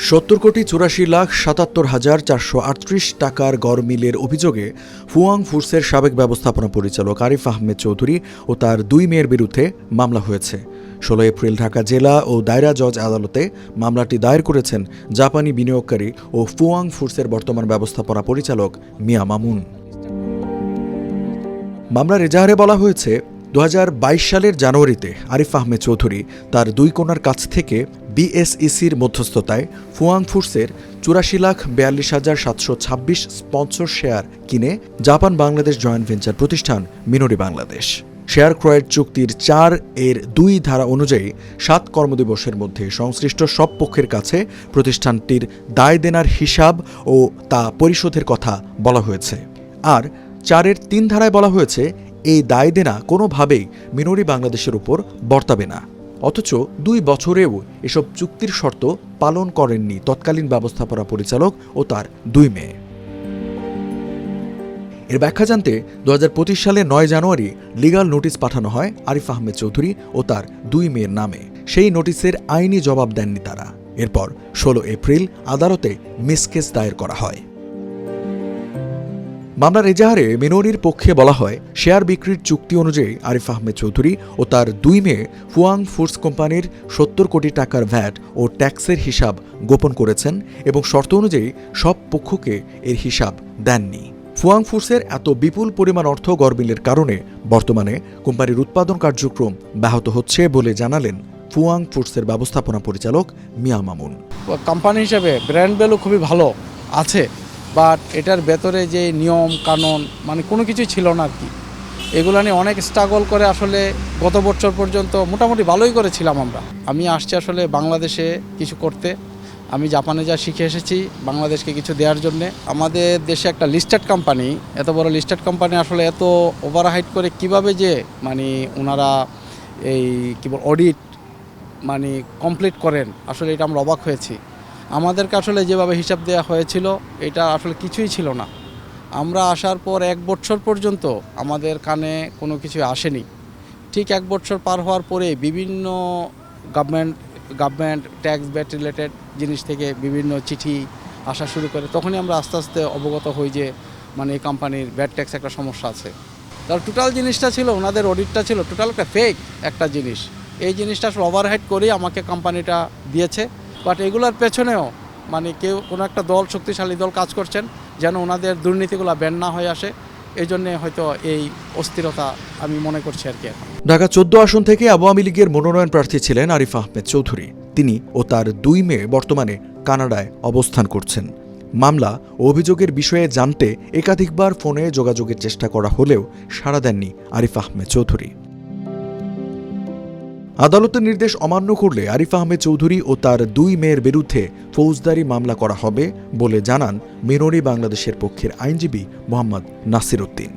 70,84,77,438 টাকার গড়মিলের অভিযোগে ফুয়াং ফুডসের সাবেক ব্যবস্থাপনা পরিচালক আরিফ আহমেদ চৌধুরী ও তার দুই মেয়ের বিরুদ্ধে মামলা হয়েছে। 16 এপ্রিল ঢাকা জেলা ও দায়রা জজ আদালতে মামলাটি দায়ের করেছেন জাপানি বিনিয়োগকারী ও ফুয়াং ফুডসের বর্তমান ব্যবস্থাপনা পরিচালক মিয়া মামুন। মামলার এজাহারে বলা হয়েছে, 2022 সালের জানুয়ারিতে আরিফ আহমেদ চৌধুরী তার দুই কন্যার কাছ থেকে বিএসইসির মধ্যস্থতায় ফুয়াং ফুডসের 84,42,726 স্পন্সর শেয়ার কিনে জাপান বাংলাদেশ জয়েন্ট ভেঞ্চার প্রতিষ্ঠান মিনরি বাংলাদেশ। শেয়ার ক্রয়ের চুক্তির 4(2) ধারা অনুযায়ী 7 কর্মদিবসের মধ্যে সংশ্লিষ্ট সব পক্ষের কাছে প্রতিষ্ঠানটির দায় দেনার হিসাব ও তা পরিশোধের কথা বলা হয়েছে। আর 4(3) ধারায় বলা হয়েছে, এই দায় দেনা কোনোভাবেই মিনরি বাংলাদেশের উপর বর্তাবে না। অথচ 2 বছরেও এসব চুক্তির শর্ত পালন করেননি তৎকালীন ব্যবস্থাপনা পরিচালক ও তার 2 মেয়ে। এর ব্যাখ্যা জানতে 2025 সালে 9 জানুয়ারি লিগ্যাল নোটিশ পাঠানো হয় আরিফ আহমেদ চৌধুরী ও তার 2 মেয়ের নামে। সেই নোটিশের আইনি জবাব দেননি তারা। এরপর 16 এপ্রিল আদালতে মিসকেস দায়ের করা হয়। মামলার এজাহারে মিনরির পক্ষে বলা হয়, শেয়ার বিক্রির চুক্তি অনুযায়ী আরিফ আহমেদ চৌধুরী ও তার 2 মেয়ে ফুয়াং ফুডস কোম্পানির 70 কোটি টাকার ভ্যাট ও ট্যাক্সের হিসাব গোপন করেছেন এবং শর্ত অনুযায়ী সব পক্ষকে এর হিসাব দেননি। ফুয়াং ফুডসের এত বিপুল পরিমাণ অর্থ গড়মিলের কারণে বর্তমানে কোম্পানির উৎপাদন কার্যক্রম ব্যাহত হচ্ছে বলে জানালেন ফুয়াং ফুডসের ব্যবস্থাপনা পরিচালক মিয়া মামুন। কোম্পানি হিসেবে ব্র্যান্ড ভ্যালু খুবই ভালো আছে, বাট এটার ভেতরে যে নিয়ম কানুন কোনো কিছুই ছিল না আর কি। এগুলো নিয়ে অনেক স্ট্রাগল করে আসলে গত বছর পর্যন্ত মোটামুটি ভালোই করেছিলাম আমরা। আমি আসছি আসলে বাংলাদেশে কিছু করতে। আমি জাপানে যা শিখে এসেছি বাংলাদেশকে কিছু দেওয়ার জন্যে। আমাদের দেশে একটা লিস্টেড কোম্পানি, এত বড় লিস্টেড কোম্পানি আসলে এত ওভারহাইট করে কিভাবে যে ওনারা এই অডিট কমপ্লিট করেন, আসলে এটা আমরা অবাক হয়েছি। আমাদেরকে আসলে যেভাবে হিসাব দেওয়া হয়েছিল এটা আসলে কিছুই ছিল না। আমরা আসার পর 1 বছর পর্যন্ত আমাদের কানে কোনো কিছু আসেনি। ঠিক 1 বছর পার হওয়ার পরে বিভিন্ন গভর্নমেন্ট ট্যাক্স ব্যাট রিলেটেড জিনিস থেকে বিভিন্ন চিঠি আসা শুরু করে, তখনই আমরা আস্তে আস্তে অবগত হই যে এই কোম্পানির ব্যাট ট্যাক্স একটা সমস্যা আছে। তার টোটাল জিনিসটা ছিল, ওনাদের অডিটটা ছিল টোটাল একটা ফেক একটা জিনিস। এই জিনিসটা আসলে ওভারহাইড করেই আমাকে কোম্পানিটা দিয়েছে। বাট এগুলোর পেছনেও কেউ কোনো একটা দল, শক্তিশালী দল কাজ করছেন যেন ওনাদের দুর্নীতিগুলো ব্যান না হয়ে আসে। এই জন্যে হয়তো এই অস্থিরতা আমি মনে করছি আর কি। ঢাকা 14 আসন থেকে আওয়ামী লীগের মনোনয়ন প্রার্থী ছিলেন আরিফ আহমেদ চৌধুরী। তিনি ও তার 2 মেয়ে বর্তমানে কানাডায় অবস্থান করছেন। মামলা ও অভিযোগের বিষয়ে জানতে একাধিকবার ফোনে যোগাযোগের চেষ্টা করা হলেও সাড়া দেননি আরিফ আহমেদ চৌধুরী। আদালতের নির্দেশ অমান্য করলে আরিফ আহমেদ চৌধুরী ও তার 2 মেয়ের বিরুদ্ধে ফৌজদারি মামলা করা হবে বলে জানান মিনরি বাংলাদেশের পক্ষের আইনজীবী মোহাম্মদ নাসির উদ্দিন।